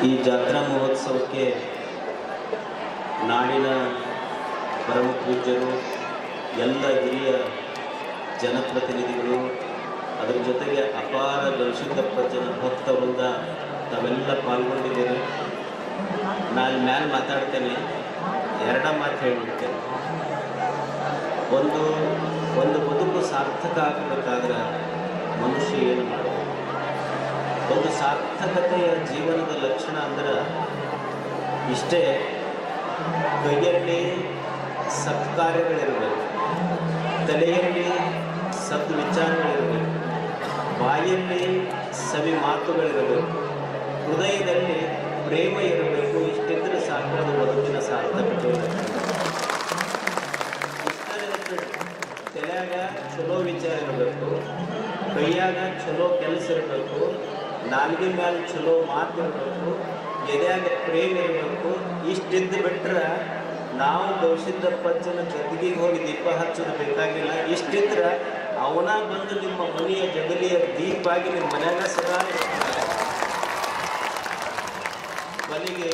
ಈ ಜಾತ್ರಾ ಮಹೋತ್ಸವಕ್ಕೆ ನಾಡಿನ ಪರಮ ಪೂಜ್ಯರು, ಎಲ್ಲ ಹಿರಿಯ ಜನಪ್ರತಿನಿಧಿಗಳು, ಅದರ ಜೊತೆಗೆ ಅಪಾರ ಗವಿಸಿದ್ದಪ್ಪ ಜನ ಭಕ್ತವೃಂದ ತಾವೆಲ್ಲ ಪಾಲ್ಗೊಂಡಿದ್ದೀರಿ. ನಾನು ಮ್ಯಾಲೆ ಮಾತಾಡ್ತೇನೆ, ಮಾತು ಹೇಳಿಬಿಡ್ತೇನೆ. ಒಂದು ಬದುಕು ಸಾರ್ಥಕ ಆಗಬೇಕಾದ್ರೆ ಮನುಷ್ಯ ಏನು ಮಾಡಬೇಕು? ಒಂದು ಸಾರ್ಥಕತೆಯ ಜೀವನದ ಲಕ್ಷಣ ಅಂದ್ರೆ ಇಷ್ಟೇ: ಕೈಯಲ್ಲಿ ಸತ್ಕಾರ್ಯಗಳಿರಬೇಕು, ತಲೆಯಲ್ಲಿ ಸದ್ವಿಚಾರಗಳಿರಬೇಕು, ಬಾಯಲ್ಲಿ ಸವಿ ಮಾತುಗಳಿರಬೇಕು, ಹೃದಯದಲ್ಲಿ ಪ್ರೇಮ ಇರಬೇಕು. ಇಷ್ಟಿದ್ರೆ ಸಾಕು, ಅದು ಬದುಕಿನ ಸಾರ್ಥಕತೆ. ತಲೆಯಾಗ ಚಲೋ ವಿಚಾರ ಇರಬೇಕು, ಕೈಯಾಗ ಚಲೋ ಕೆಲಸ ಇರಬೇಕು, ನಾಲ್ಗೆ ಮೇಲೆ ಚಲೋ ಮಾತಿರಬೇಕು, ಎದೆಯಾಗ ಪ್ರೇಮ ಇರಬೇಕು. ಇಷ್ಟಿದ್ದು ಬಿಟ್ರೆ ನಾವು ಗವಿಸಿದ್ದಪ್ಪಜ್ಜನ ಗದ್ದಿಗೆ ಹೋಗಿ ದೀಪ ಹಚ್ಚೋದು ಬೇಕಾಗಿಲ್ಲ. ಇಷ್ಟಿದ್ರೆ ಅವನ ಬಂದು ನಿಮ್ಮ ಮನೆಯ ಜಗಲಿಯ ದೀಪ ಆಗಿ ನಿಮ್ಮ ಮನ್ಯಾಗ ಸದಾ ಮನೆಗೆ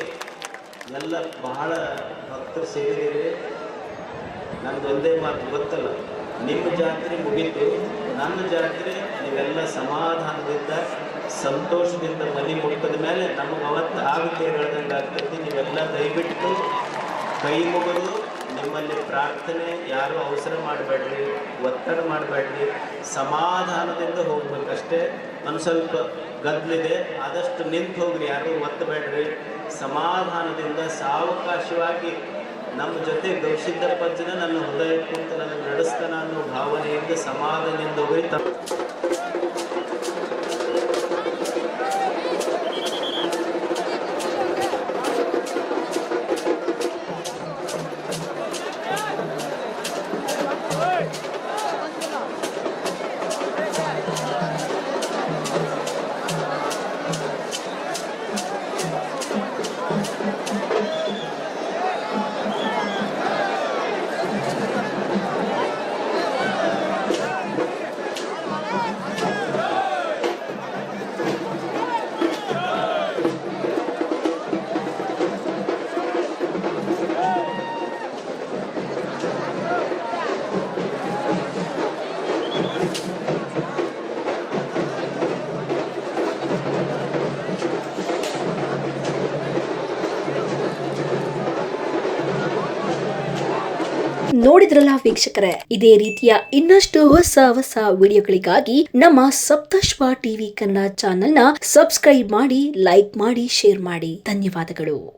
ಎಲ್ಲ ಬಹಳ ಭಕ್ತರು ಸೇರಿದ್ದೀರಿ. ನಂದು ಒಂದೇ ಮಾತು ಗೊತ್ತಲ್ಲ, ನಿಮ್ಮ ಜಾತ್ರೆ ಮುಗೀತು, ನನ್ನ ಜಾತ್ರೆ ನೀವೆಲ್ಲ ಸಮಾಧಾನದಿಂದ ಸಂತೋಷದಿಂದ ಮನೆ ಮುಟ್ಟದ ಮೇಲೆ ನಮಗೆ ಅವತ್ತು ಆಗುತ್ತೆ ಹೇಳ್ದಂಗೆ ಆಗ್ತೈತಿ. ನೀವೆಲ್ಲ ದಯವಿಟ್ಟು ಕೈ ಮುಗಿದು ನಿಮ್ಮಲ್ಲಿ ಪ್ರಾರ್ಥನೆ, ಯಾರು ಅವಸರ ಮಾಡಬೇಡ್ರಿ, ಒತ್ತಡ ಮಾಡಬೇಡ್ರಿ, ಸಮಾಧಾನದಿಂದ ಹೋಗ್ಬೇಕಷ್ಟೇ. ಒಂದು ಸ್ವಲ್ಪ ಗದ್ದಲಿದೆ, ಆದಷ್ಟು ನಿಂತು ಹೋಗ್ರಿ, ಯಾರು ಒತ್ತಬೇಡ್ರಿ. ಸಮಾಧಾನದಿಂದ ಸಾವಕಾಶವಾಗಿ ನಮ್ಮ ಜೊತೆ ಗವಿಸಿದ್ದಪ್ಪಜ್ಜನ ನನ್ನ ಹೃದಯ ಕುಂತ ನನ್ನ ನಡೆಸ್ತಾನ ಅನ್ನೋ ಭಾವನೆಯಿಂದ ಸಮಾಧಾನದಿಂದ ಹೋಗಿ ನೋಡಿದ್ರಲ್ಲ ವೀಕ್ಷಕರೇ, ಇದೇ ರೀತಿಯ ಇನ್ನಷ್ಟು ಹೊಸ ವಿಡಿಯೋಗಳಿಗಾಗಿ ನಮ್ಮ ಸಪ್ತಶ್ವ ಟಿವಿ ಕನ್ನಡ ಚಾನೆಲ್ನ ಸಬ್ಸ್ಕ್ರೈಬ್ ಮಾಡಿ, ಲೈಕ್ ಮಾಡಿ, ಶೇರ್ ಮಾಡಿ. ಧನ್ಯವಾದಗಳು.